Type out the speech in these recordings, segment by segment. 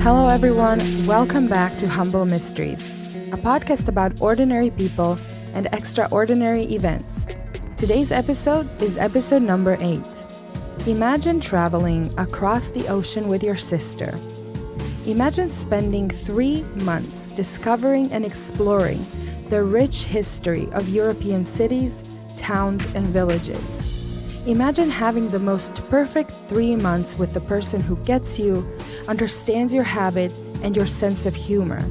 Hello everyone, welcome back to Humble Mysteries, a podcast about ordinary people and extraordinary events. Today's episode is episode number 8. Imagine traveling across the ocean with your sister. Imagine spending 3 months discovering and exploring the rich history of European cities, towns, and villages. Imagine having the most perfect 3 months with the person who gets you, understands your habit, and your sense of humor.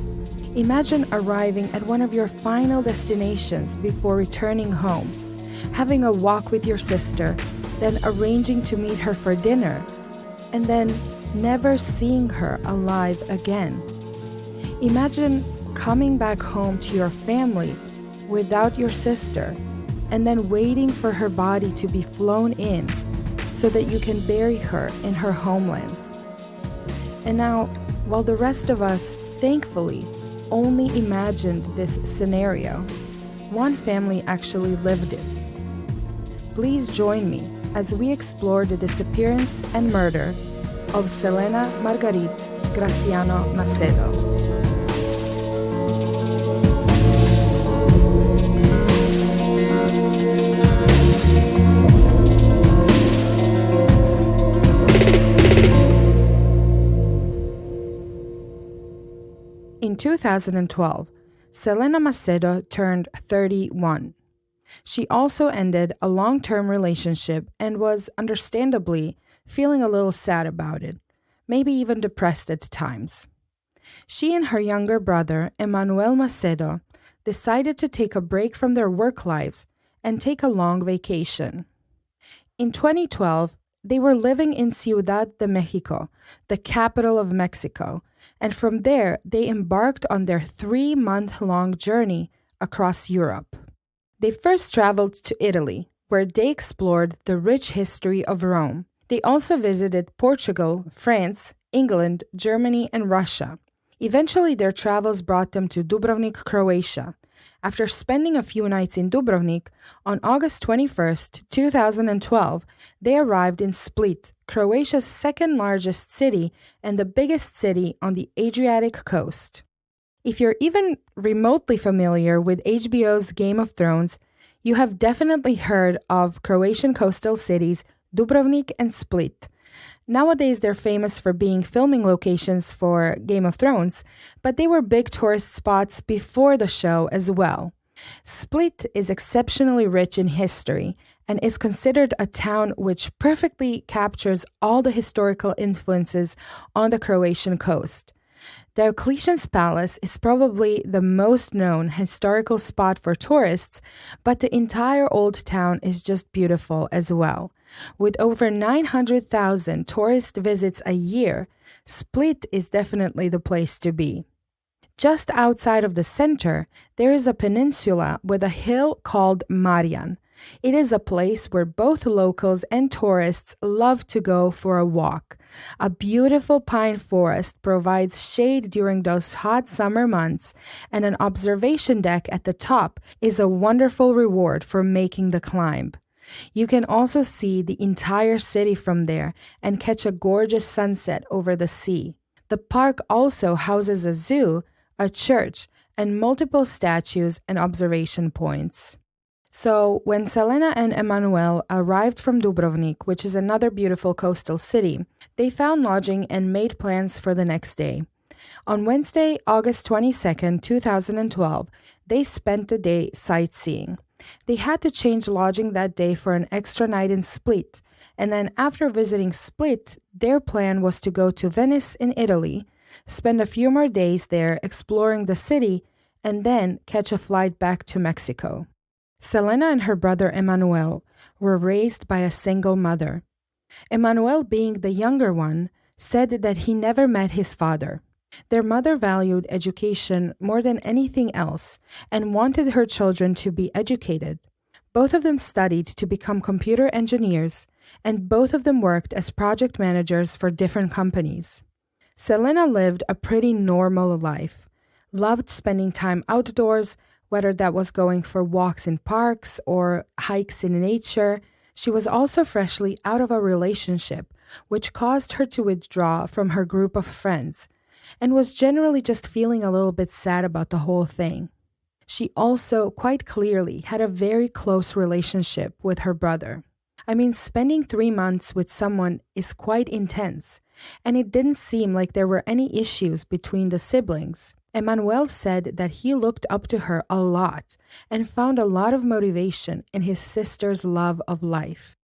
Imagine arriving at one of your final destinations before returning home, having a walk with your sister, then arranging to meet her for dinner, and then never seeing her alive again. Imagine coming back home to your family without your sister, and then waiting for her body to be flown in so that you can bury her in her homeland. And now, while the rest of us, thankfully, only imagined this scenario, one family actually lived it. Please join me as we explore the disappearance and murder of Selena Margarit Graciano Macedo. In 2012, Selena Macedo turned 31. She also ended a long-term relationship and was, understandably, feeling a little sad about it, maybe even depressed at times. She and her younger brother, Emmanuel Macedo, decided to take a break from their work lives and take a long vacation. In 2012, they were living in Ciudad de Mexico, the capital of Mexico, and from there they embarked on their 3-month-long journey across Europe. They first traveled to Italy, where they explored the rich history of Rome. They also visited Portugal, France, England, Germany, and Russia. Eventually, their travels brought them to Dubrovnik, Croatia. After spending a few nights in Dubrovnik, on August 21st, 2012, they arrived in Split, Croatia's second-largest city and the biggest city on the Adriatic coast. If you're even remotely familiar with HBO's Game of Thrones, you have definitely heard of Croatian coastal cities Dubrovnik and Split. Nowadays, they're famous for being filming locations for Game of Thrones, but they were big tourist spots before the show as well. Split is exceptionally rich in history and is considered a town which perfectly captures all the historical influences on the Croatian coast. Diocletian's Palace is probably the most known historical spot for tourists, but the entire old town is just beautiful as well. With over 900,000 tourist visits a year, Split is definitely the place to be. Just outside of the center, there is a peninsula with a hill called Marian. It is a place where both locals and tourists love to go for a walk. A beautiful pine forest provides shade during those hot summer months, and an observation deck at the top is a wonderful reward for making the climb. You can also see the entire city from there and catch a gorgeous sunset over the sea. The park also houses a zoo, a church, and multiple statues and observation points. So, when Selena and Emmanuel arrived from Dubrovnik, which is another beautiful coastal city, they found lodging and made plans for the next day. On Wednesday, August 22nd, 2012, they spent the day sightseeing. They had to change lodging that day for an extra night in Split, and then after visiting Split, their plan was to go to Venice in Italy, spend a few more days there exploring the city, and then catch a flight back to Mexico. Selena and her brother Emmanuel were raised by a single mother. Emmanuel, being the younger one, said that he never met his father. Their mother valued education more than anything else and wanted her children to be educated. Both of them studied to become computer engineers, and both of them worked as project managers for different companies. Selena lived a pretty normal life, loved spending time outdoors, whether that was going for walks in parks or hikes in nature. She was also freshly out of a relationship, which caused her to withdraw from her group of friends, and was generally just feeling a little bit sad about the whole thing. She also quite clearly had a very close relationship with her brother. I mean, spending 3 months with someone is quite intense, and it didn't seem like there were any issues between the siblings. Emmanuel said that he looked up to her a lot and found a lot of motivation in his sister's love of life.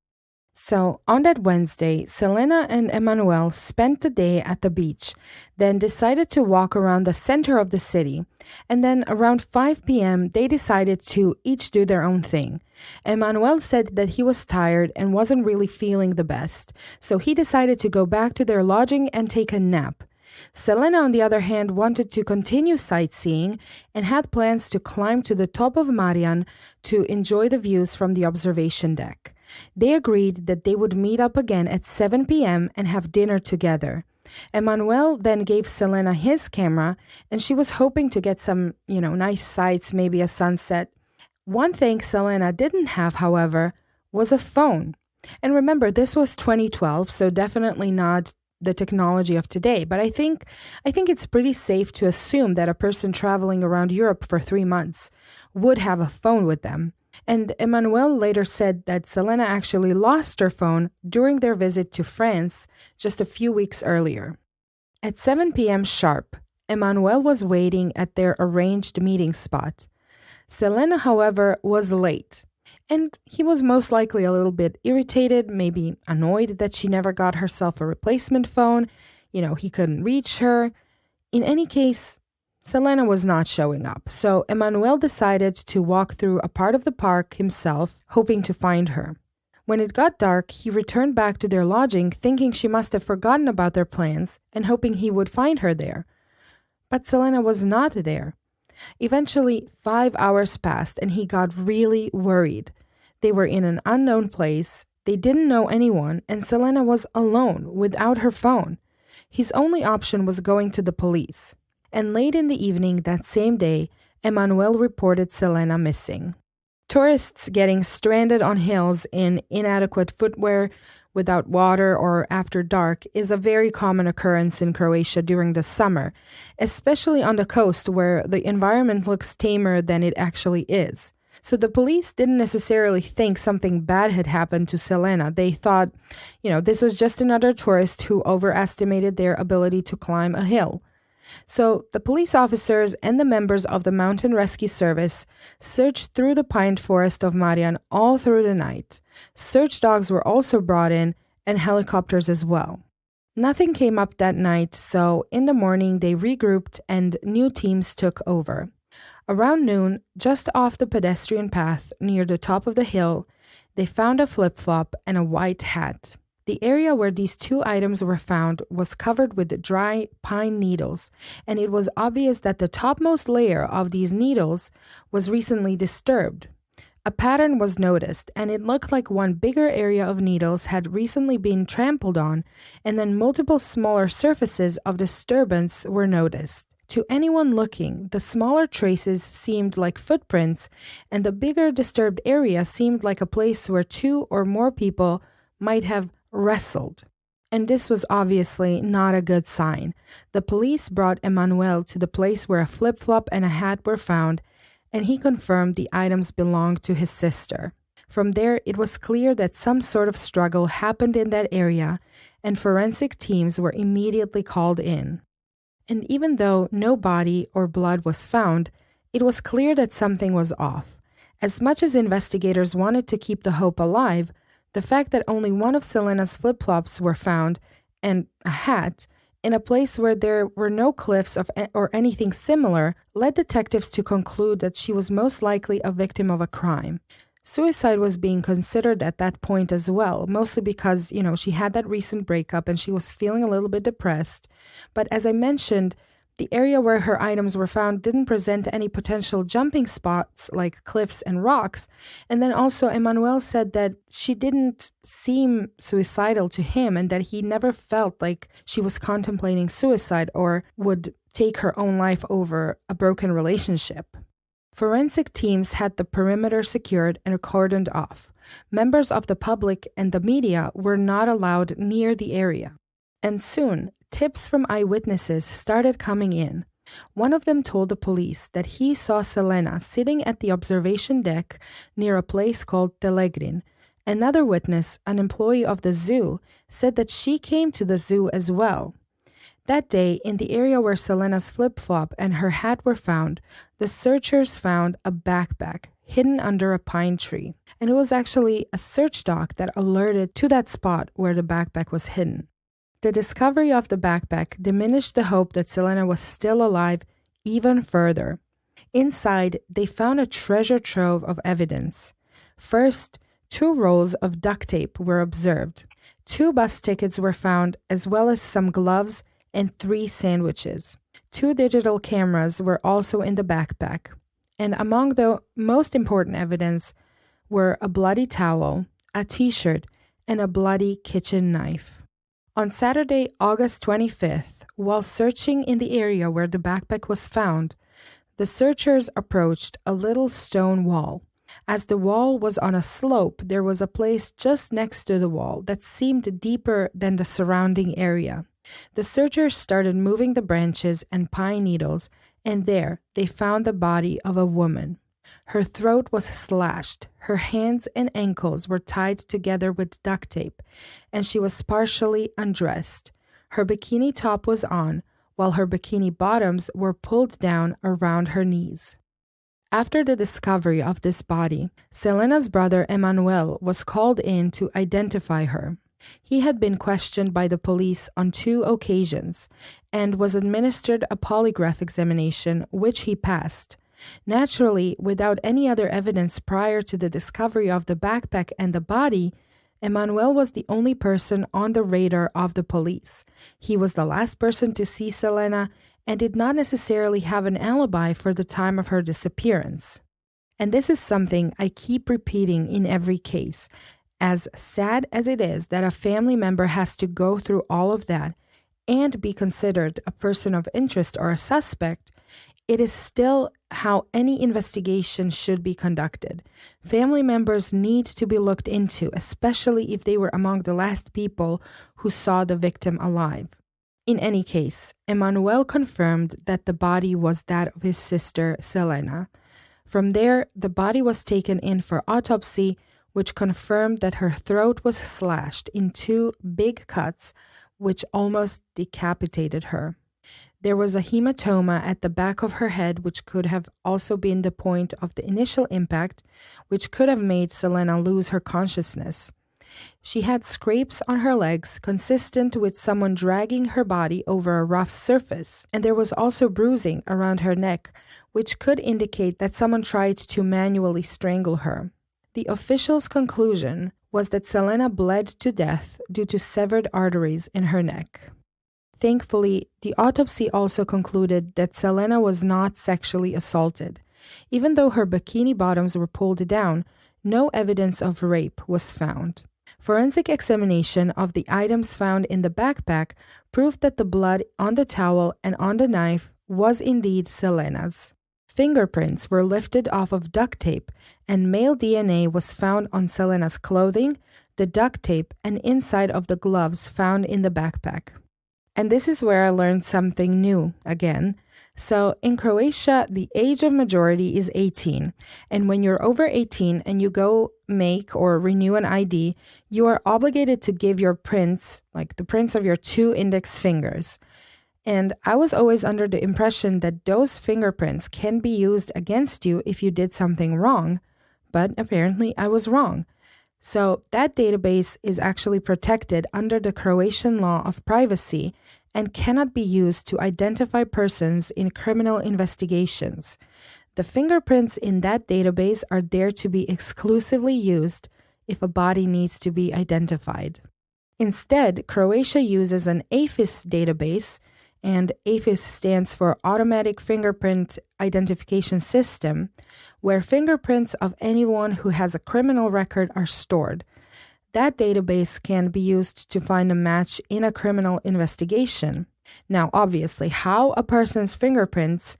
So, on that Wednesday, Selena and Emmanuel spent the day at the beach, then decided to walk around the center of the city, and then around 5 p.m., they decided to each do their own thing. Emmanuel said that he was tired and wasn't really feeling the best, so he decided to go back to their lodging and take a nap. Selena, on the other hand, wanted to continue sightseeing and had plans to climb to the top of Marian to enjoy the views from the observation deck. They agreed that they would meet up again at 7 p.m. and have dinner together. Emmanuel then gave Selena his camera, and she was hoping to get some, nice sights, maybe a sunset. One thing Selena didn't have, however, was a phone. And remember, this was 2012, so definitely not the technology of today. But I think it's pretty safe to assume that a person traveling around Europe for 3 months would have a phone with them. And Emmanuel later said that Selena actually lost her phone during their visit to France just a few weeks earlier. At 7 p.m. sharp, Emmanuel was waiting at their arranged meeting spot. Selena, however, was late, and he was most likely a little bit irritated, maybe annoyed that she never got herself a replacement phone. He couldn't reach her. In any case, Selena was not showing up, so Emmanuel decided to walk through a part of the park himself, hoping to find her. When it got dark, he returned back to their lodging, thinking she must have forgotten about their plans and hoping he would find her there. But Selena was not there. Eventually, 5 hours passed and he got really worried. They were in an unknown place, they didn't know anyone, and Selena was alone without her phone. His only option was going to the police. And late in the evening that same day, Emmanuel reported Selena missing. Tourists getting stranded on hills in inadequate footwear, without water, or after dark is a very common occurrence in Croatia during the summer, especially on the coast where the environment looks tamer than it actually is. So the police didn't necessarily think something bad had happened to Selena. They thought, this was just another tourist who overestimated their ability to climb a hill. So the police officers and the members of the Mountain Rescue Service searched through the pine forest of Marian all through the night. Search dogs were also brought in, and helicopters as well. Nothing came up that night, so in the morning they regrouped and new teams took over. Around noon, just off the pedestrian path near the top of the hill, they found a flip-flop and a white hat. The area where these two items were found was covered with dry pine needles, and it was obvious that the topmost layer of these needles was recently disturbed. A pattern was noticed, and it looked like one bigger area of needles had recently been trampled on, and then multiple smaller surfaces of disturbance were noticed. To anyone looking, the smaller traces seemed like footprints, and the bigger disturbed area seemed like a place where 2 or more people might have wrestled. And this was obviously not a good sign. The police brought Emmanuel to the place where a flip-flop and a hat were found, and he confirmed the items belonged to his sister. From there, it was clear that some sort of struggle happened in that area, and forensic teams were immediately called in. And even though no body or blood was found, it was clear that something was off. As much as investigators wanted to keep the hope alive, the fact that only one of Selena's flip-flops were found, and a hat, in a place where there were no cliffs or anything similar, led detectives to conclude that she was most likely a victim of a crime. Suicide was being considered at that point as well, mostly because, she had that recent breakup and she was feeling a little bit depressed. But as I mentioned, the area where her items were found didn't present any potential jumping spots like cliffs and rocks. And then also Emmanuel said that she didn't seem suicidal to him and that he never felt like she was contemplating suicide or would take her own life over a broken relationship. Forensic teams had the perimeter secured and cordoned off. Members of the public and the media were not allowed near the area. And soon, tips from eyewitnesses started coming in. One of them told the police that he saw Selena sitting at the observation deck near a place called Telegrin. Another witness, an employee of the zoo, said that she came to the zoo as well. That day, in the area where Selena's flip-flop and her hat were found, the searchers found a backpack hidden under a pine tree. And it was actually a search dog that alerted to that spot where the backpack was hidden. The discovery of the backpack diminished the hope that Selena was still alive even further. Inside, they found a treasure trove of evidence. First, 2 rolls of duct tape were observed. 2 bus tickets were found, as well as some gloves and 3 sandwiches. 2 digital cameras were also in the backpack. And among the most important evidence were a bloody towel, a t-shirt, and a bloody kitchen knife. On Saturday, August 25th, while searching in the area where the backpack was found, the searchers approached a little stone wall. As the wall was on a slope, there was a place just next to the wall that seemed deeper than the surrounding area. The searchers started moving the branches and pine needles, and there they found the body of a woman. Her throat was slashed, her hands and ankles were tied together with duct tape, and she was partially undressed. Her bikini top was on, while her bikini bottoms were pulled down around her knees. After the discovery of this body, Selena's brother Emmanuel was called in to identify her. He had been questioned by the police on 2 occasions and was administered a polygraph examination, which he passed. Naturally, without any other evidence prior to the discovery of the backpack and the body, Emmanuel was the only person on the radar of the police. He was the last person to see Selena and did not necessarily have an alibi for the time of her disappearance. And this is something I keep repeating in every case. As sad as it is that a family member has to go through all of that and be considered a person of interest or a suspect, it is still how any investigation should be conducted. Family members need to be looked into, especially if they were among the last people who saw the victim alive. In any case, Emmanuel confirmed that the body was that of his sister, Selena. From there, the body was taken in for autopsy, which confirmed that her throat was slashed in 2 big cuts, which almost decapitated her. There was a hematoma at the back of her head, which could have also been the point of the initial impact, which could have made Selena lose her consciousness. She had scrapes on her legs, consistent with someone dragging her body over a rough surface, and there was also bruising around her neck, which could indicate that someone tried to manually strangle her. The official's conclusion was that Selena bled to death due to severed arteries in her neck. Thankfully, the autopsy also concluded that Selena was not sexually assaulted. Even though her bikini bottoms were pulled down, no evidence of rape was found. Forensic examination of the items found in the backpack proved that the blood on the towel and on the knife was indeed Selena's. Fingerprints were lifted off of duct tape, and male DNA was found on Selena's clothing, the duct tape, and inside of the gloves found in the backpack. And this is where I learned something new again. So in Croatia, the age of majority is 18. And when you're over 18 and you go make or renew an ID, you are obligated to give your prints, like the prints of your 2 index fingers. And I was always under the impression that those fingerprints can be used against you if you did something wrong, but apparently I was wrong. So that database is actually protected under the Croatian law of privacy and cannot be used to identify persons in criminal investigations. The fingerprints in that database are there to be exclusively used if a body needs to be identified. Instead, Croatia uses an AFIS database, and AFIS stands for Automatic Fingerprint Identification System, where fingerprints of anyone who has a criminal record are stored. That database can be used to find a match in a criminal investigation. Now, obviously, how a person's fingerprints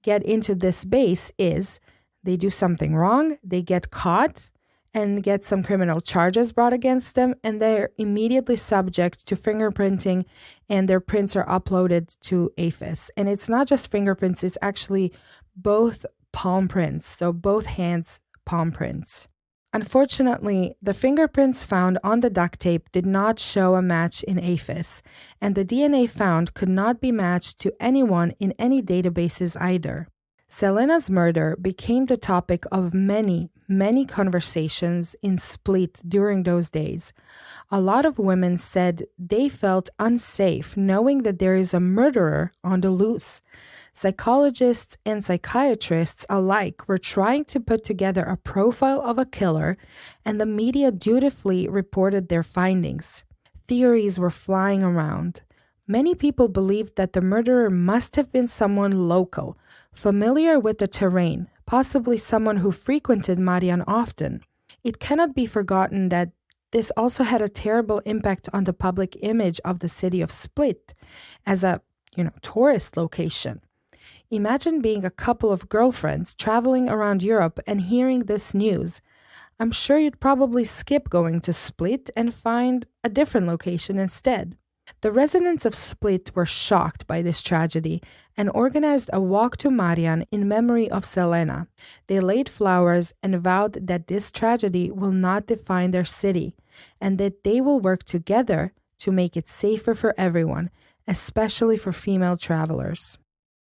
get into this base is they do something wrong, they get caught and get some criminal charges brought against them, and they're immediately subject to fingerprinting, and their prints are uploaded to AFIS. And it's not just fingerprints, it's actually both palm prints, so both hands' palm prints. Unfortunately, the fingerprints found on the duct tape did not show a match in AFIS, and the DNA found could not be matched to anyone in any databases either. Selena's murder became the topic of many conversations in Split during those days. A lot of women said they felt unsafe knowing that there is a murderer on the loose. Psychologists and psychiatrists alike were trying to put together a profile of a killer, and the media dutifully reported their findings. Theories were flying around. Many people believed that the murderer must have been someone local, familiar with the terrain, possibly someone who frequented Marian often. It cannot be forgotten that this also had a terrible impact on the public image of the city of Split as a, tourist location. Imagine being a couple of girlfriends traveling around Europe and hearing this news. I'm sure you'd probably skip going to Split and find a different location instead. The residents of Split were shocked by this tragedy and organized a walk to Marian in memory of Selena. They laid flowers and vowed that this tragedy will not define their city and that they will work together to make it safer for everyone, especially for female travelers.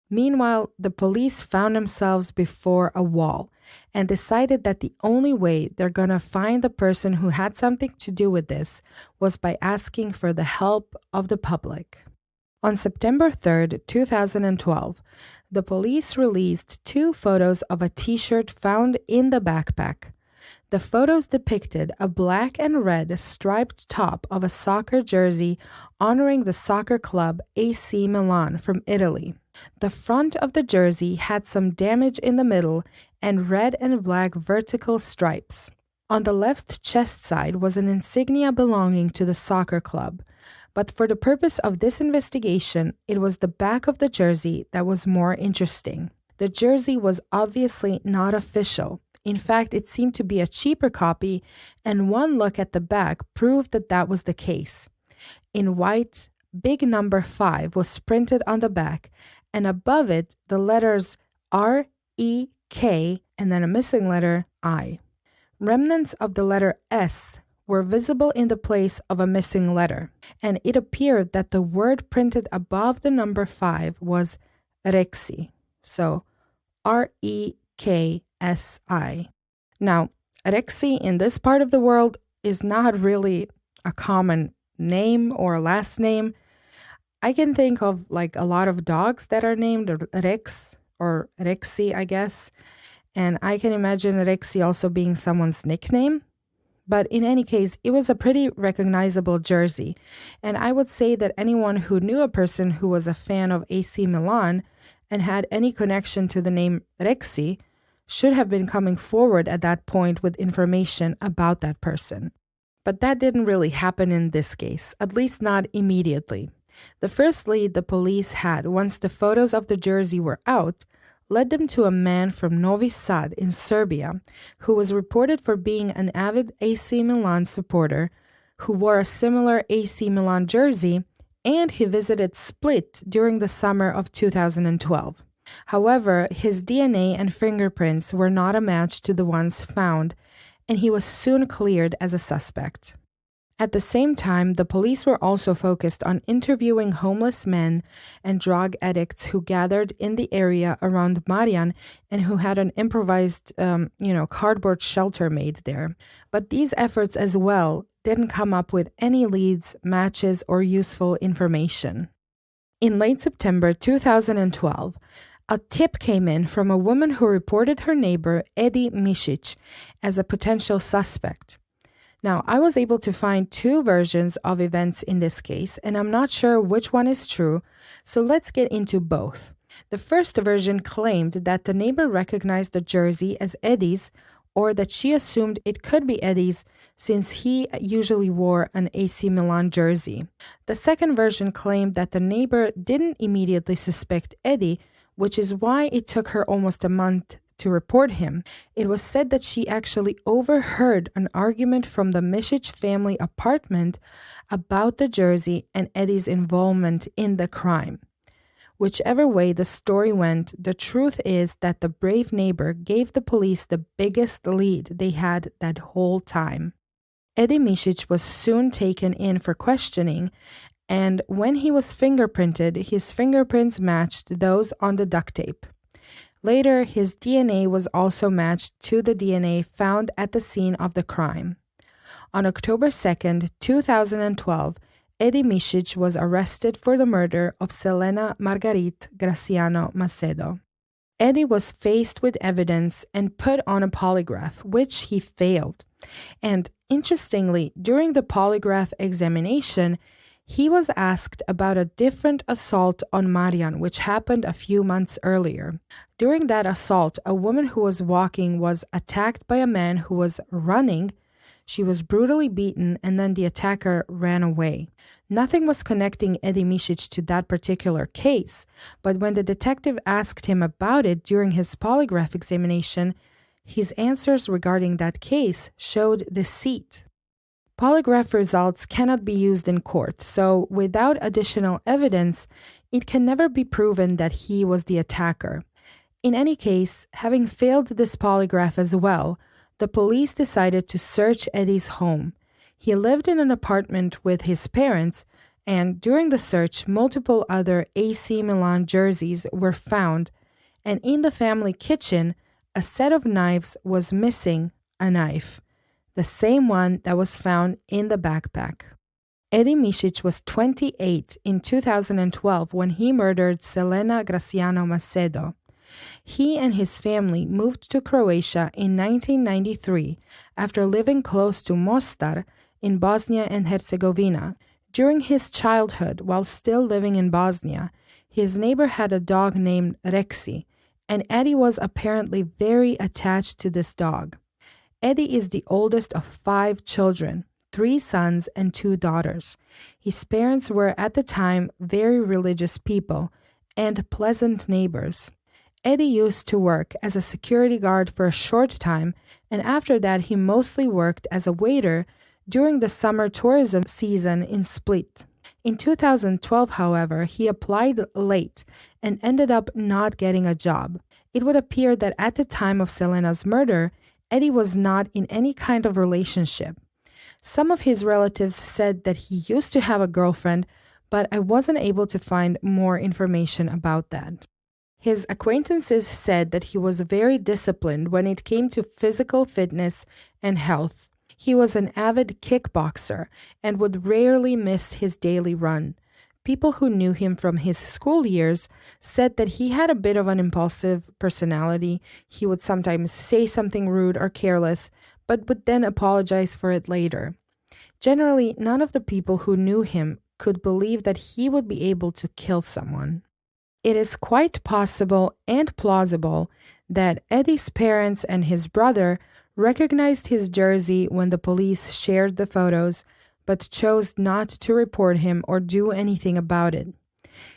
Meanwhile, the police found themselves before a wall and decided that the only way they're going to find the person who had something to do with this was by asking for the help of the public. On September 3rd, 2012, the police released 2 photos of a t-shirt found in the backpack. The photos depicted a black and red striped top of a soccer jersey honoring the soccer club AC Milan from Italy. The front of the jersey had some damage in the middle and red and black vertical stripes. On the left chest side was an insignia belonging to the soccer club, but for the purpose of this investigation, it was the back of the jersey that was more interesting. The jersey was obviously not official. In fact, it seemed to be a cheaper copy, and one look at the back proved that that was the case. In white, big number 5 was printed on the back, and above it, the letters R-E-K and then a missing letter I. Remnants of the letter S were visible in the place of a missing letter, and it appeared that the word printed above the number 5 was Rexi, so R-E-K-S-I. Now, Rexi in this part of the world is not really a common name or last name. I can think of like a lot of dogs that are named Rex or Rexi, I guess. And I can imagine Rexi also being someone's nickname. But in any case, it was a pretty recognizable jersey. And I would say that anyone who knew a person who was a fan of AC Milan and had any connection to the name Rexi should have been coming forward at that point with information about that person. But that didn't really happen in this case, at least not immediately. The first lead the police had once the photos of the jersey were out led them to a man from Novi Sad in Serbia who was reported for being an avid AC Milan supporter who wore a similar AC Milan jersey, and he visited Split during the summer of 2012. However, his DNA and fingerprints were not a match to the ones found, and he was soon cleared as a suspect. At the same time, the police were also focused on interviewing homeless men and drug addicts who gathered in the area around Marian and who had an improvised, cardboard shelter made there. But these efforts as well didn't come up with any leads, matches, or useful information. In late September 2012, a tip came in from a woman who reported her neighbor, Edi Mišić, as a potential suspect. Now, I was able to find 2 versions of events in this case, and I'm not sure which one is true, so let's get into both. The first version claimed that the neighbor recognized the jersey as Eddie's, or that she assumed it could be Eddie's since he usually wore an AC Milan jersey. The second version claimed that the neighbor didn't immediately suspect Eddie, which is why it took her almost a month to report him. It was said that she actually overheard an argument from the Misic family apartment about the jersey and Eddie's involvement in the crime. Whichever way the story went, the truth is that the brave neighbor gave the police the biggest lead they had that whole time. Eddie Misic was soon taken in for questioning, and when he was fingerprinted, his fingerprints matched those on the duct tape. Later, his DNA was also matched to the DNA found at the scene of the crime. On October 2nd, 2012, Eddie Misic was arrested for the murder of Selena Margarit Graciano Macedo. Eddie was faced with evidence and put on a polygraph, which he failed. And interestingly, during the polygraph examination, he was asked about a different assault on Marian, which happened a few months earlier. During that assault, a woman who was walking was attacked by a man who was running. She was brutally beaten, and then the attacker ran away. Nothing was connecting Eddie Misic to that particular case, but when the detective asked him about it during his polygraph examination, his answers regarding that case showed deceit. Polygraph results cannot be used in court, so without additional evidence, it can never be proven that he was the attacker. In any case, having failed this polygraph as well, the police decided to search Eddie's home. He lived in an apartment with his parents, and during the search, multiple other AC Milan jerseys were found, and in the family kitchen, a set of knives was missing a knife, the same one that was found in the backpack. Eddie Misic was 28 in 2012 when he murdered Selena Graciano Macedo. He and his family moved to Croatia in 1993 after living close to Mostar in Bosnia and Herzegovina. During his childhood, while still living in Bosnia, his neighbor had a dog named Rexy, and Eddie was apparently very attached to this dog. Eddie is the oldest of 5 children, 3 sons and 2 daughters. His parents were at the time very religious people and pleasant neighbors. Eddie used to work as a security guard for a short time, and after that he mostly worked as a waiter during the summer tourism season in Split. In 2012, however, he applied late and ended up not getting a job. It would appear that at the time of Selena's murder, Eddie was not in any kind of relationship. Some of his relatives said that he used to have a girlfriend, but I wasn't able to find more information about that. His acquaintances said that he was very disciplined when it came to physical fitness and health. He was an avid kickboxer and would rarely miss his daily run. People who knew him from his school years said that he had a bit of an impulsive personality. He would sometimes say something rude or careless, but would then apologize for it later. Generally, none of the people who knew him could believe that he would be able to kill someone. It is quite possible and plausible that Eddie's parents and his brother recognized his jersey when the police shared the photos, but chose not to report him or do anything about it.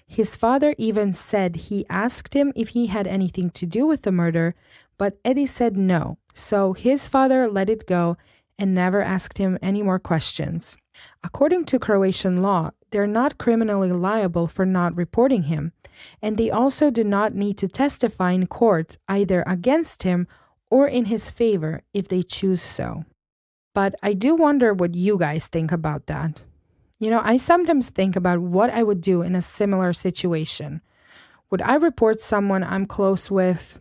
His father even said he asked him if he had anything to do with the murder, but Eddie said no, so his father let it go and never asked him any more questions. According to Croatian law, they're not criminally liable for not reporting him, and they also do not need to testify in court either against him or in his favor if they choose so. But I do wonder what you guys think about that. I sometimes think about what I would do in a similar situation. Would I report someone I'm close with?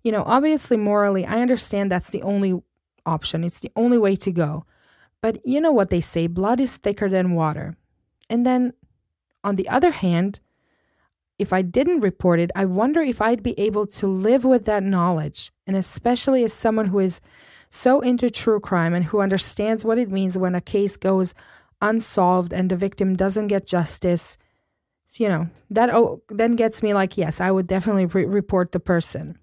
Obviously, morally, I understand that's the only option. It's the only way to go. But you know what they say, blood is thicker than water. And then, on the other hand, if I didn't report it, I wonder if I'd be able to live with that knowledge, and especially as someone who is so into true crime and who understands what it means when a case goes unsolved and the victim doesn't get justice, that then gets me like, yes, I would definitely report the person.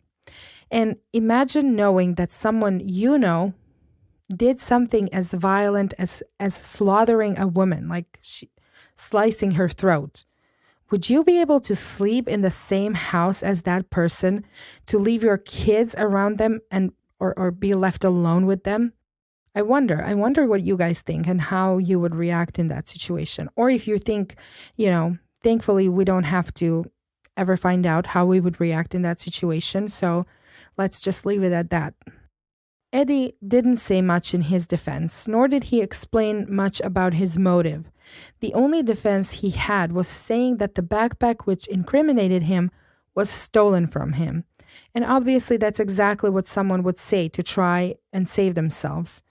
And imagine knowing that someone did something as violent as slaughtering a woman, like slicing her throat. Would you be able to sleep in the same house as that person, to leave your kids around them and or be left alone with them? I wonder what you guys think and how you would react in that situation. Or if you think, thankfully we don't have to ever find out how we would react in that situation. So let's just leave it at that. Eddie didn't say much in his defense, nor did he explain much about his motive. The only defense he had was saying that the backpack which incriminated him was stolen from him. And obviously that's exactly what someone would say to try and save themselves.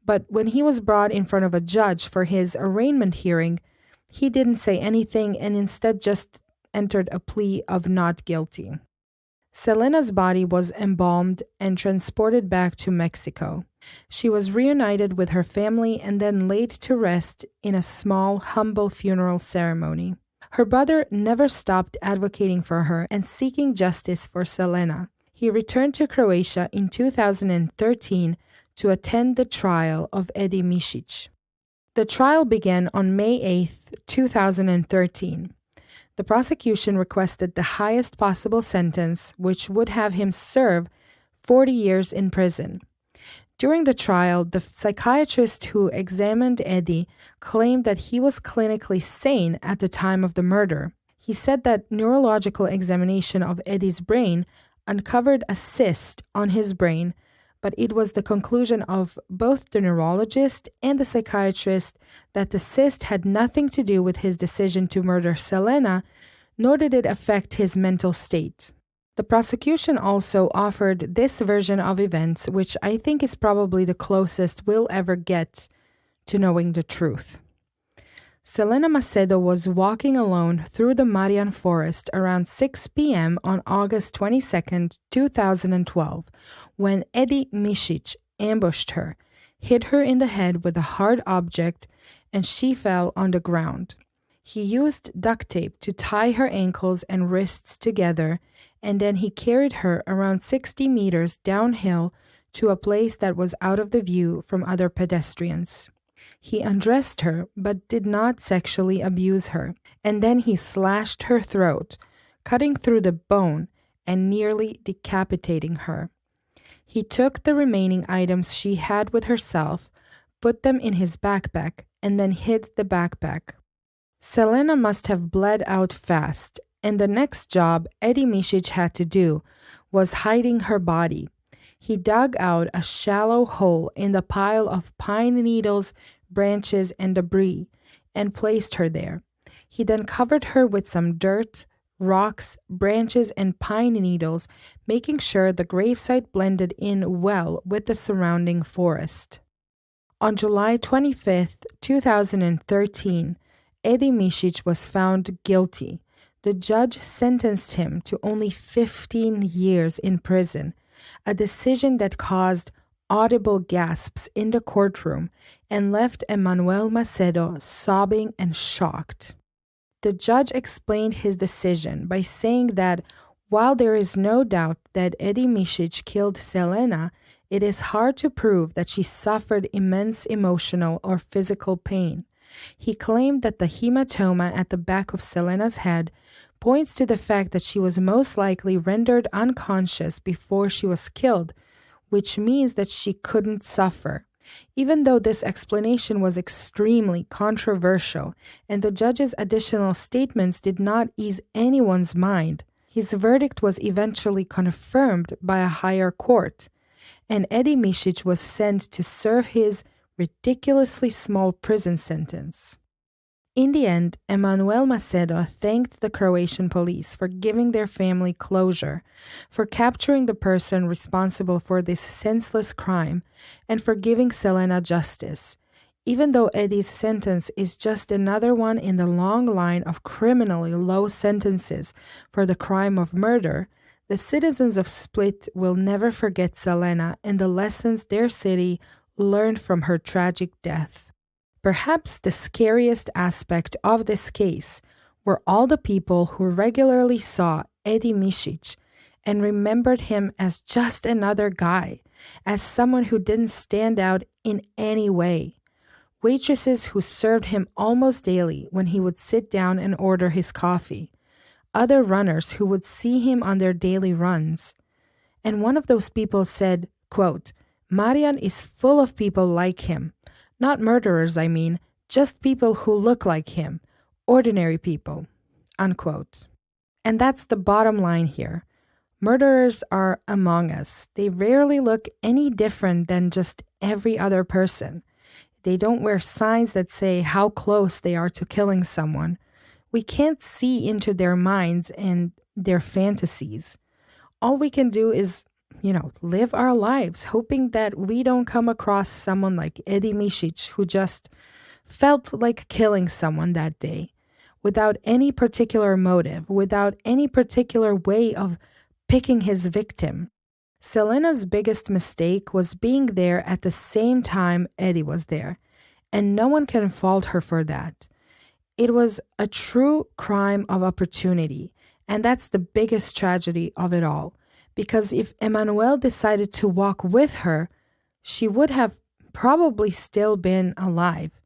But when he was brought in front of a judge for his arraignment hearing, he didn't say anything and instead just entered a plea of not guilty. Selena's body was embalmed and transported back to Mexico. She was reunited with her family and then laid to rest in a small, humble funeral ceremony. Her brother never stopped advocating for her and seeking justice for Selena. He returned to Croatia in 2013 to attend the trial of Eddie Misic. The trial began on May 8, 2013. The prosecution requested the highest possible sentence, which would have him serve 40 years in prison. During the trial, the psychiatrist who examined Eddie claimed that he was clinically sane at the time of the murder. He said that neurological examination of Eddie's brain uncovered a cyst on his brain, but it was the conclusion of both the neurologist and the psychiatrist that the cyst had nothing to do with his decision to murder Selena, nor did it affect his mental state. The prosecution also offered this version of events, which I think is probably the closest we'll ever get to knowing the truth. Selena Macedo was walking alone through the Marian forest around 6 p.m. on August 22, 2012, when Eddie Misic ambushed her, hit her in the head with a hard object, and she fell on the ground. He used duct tape to tie her ankles and wrists together, and then he carried her around 60 meters downhill to a place that was out of the view from other pedestrians. He undressed her, but did not sexually abuse her, and then he slashed her throat, cutting through the bone and nearly decapitating her. He took the remaining items she had with herself, put them in his backpack, and then hid the backpack. Selena must have bled out fast, and the next job Eddie Misic had to do was hiding her body. He dug out a shallow hole in the pile of pine needles, branches, and debris, and placed her there. He then covered her with some dirt, rocks, branches, and pine needles, making sure the gravesite blended in well with the surrounding forest. On July 25, 2013, Eddie Misic was found guilty. The judge sentenced him to only 15 years in prison, a decision that caused audible gasps in the courtroom and left Emmanuel Macedo sobbing and shocked. The judge explained his decision by saying that while there is no doubt that Eddie Misic killed Selena, it is hard to prove that she suffered immense emotional or physical pain. He claimed that the hematoma at the back of Selena's head points to the fact that she was most likely rendered unconscious before she was killed, which means that she couldn't suffer. Even though this explanation was extremely controversial and the judge's additional statements did not ease anyone's mind, his verdict was eventually confirmed by a higher court, and Eddie Misic was sent to serve his ridiculously small prison sentence. In the end, Emmanuel Macedo thanked the Croatian police for giving their family closure, for capturing the person responsible for this senseless crime, and for giving Selena justice. Even though Eddie's sentence is just another one in the long line of criminally low sentences for the crime of murder, the citizens of Split will never forget Selena and the lessons their city learned from her tragic death. Perhaps the scariest aspect of this case were all the people who regularly saw Eddie Misic and remembered him as just another guy, as someone who didn't stand out in any way. waitresses who served him almost daily when he would sit down and order his coffee, other runners who would see him on their daily runs. And one of those people said, quote, "Marian is full of people like him. Not murderers, I mean, just people who look like him, ordinary people," unquote. And that's the bottom line here. Murderers are among us. They rarely look any different than just every other person. They don't wear signs that say how close they are to killing someone. We can't see into their minds and their fantasies. All we can do is, live our lives, hoping that we don't come across someone like Edi Misic, who just felt like killing someone that day, without any particular motive, without any particular way of picking his victim. Selena's biggest mistake was being there at the same time Edi was there, and no one can fault her for that. It was a true crime of opportunity, and that's the biggest tragedy of it all, because if Emmanuel decided to walk with her, she would have probably still been alive.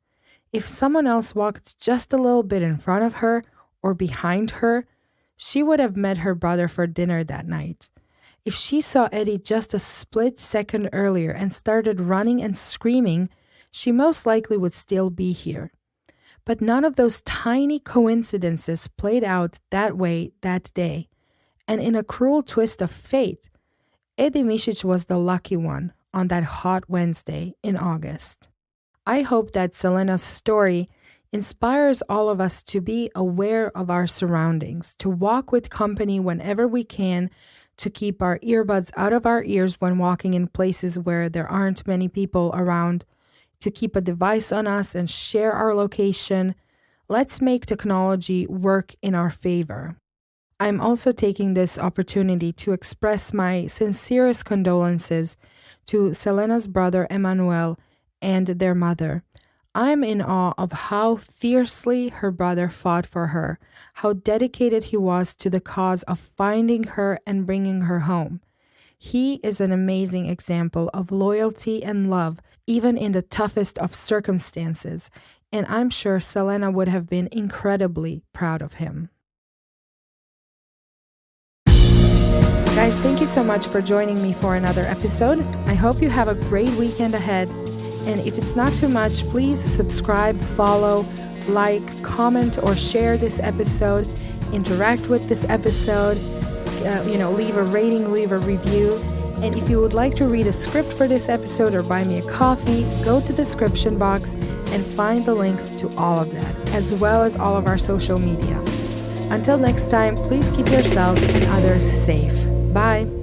If someone else walked just a little bit in front of her or behind her, she would have met her brother for dinner that night. If she saw Edi just a split second earlier and started running and screaming, she most likely would still be here. But none of those tiny coincidences played out that way that day. And in a cruel twist of fate, Edi Misic was the lucky one on that hot Wednesday in August. I hope that Selena's story inspires all of us to be aware of our surroundings, to walk with company whenever we can, to keep our earbuds out of our ears when walking in places where there aren't many people around, to keep a device on us and share our location. Let's make technology work in our favor. I'm also taking this opportunity to express my sincerest condolences to Selena's brother Emmanuel and their mother. I'm in awe of how fiercely her brother fought for her, how dedicated he was to the cause of finding her and bringing her home. He is an amazing example of loyalty and love, even in the toughest of circumstances, and I'm sure Selena would have been incredibly proud of him. Guys, thank you so much for joining me for another episode. I hope you have a great weekend ahead. And if it's not too much, please subscribe, follow, like, comment, or share this episode. Interact with this episode. Leave a rating, leave a review. And if you would like to read a script for this episode or buy me a coffee, go to the description box and find the links to all of that, as well as all of our social media. Until next time, please keep yourselves and others safe. Bye.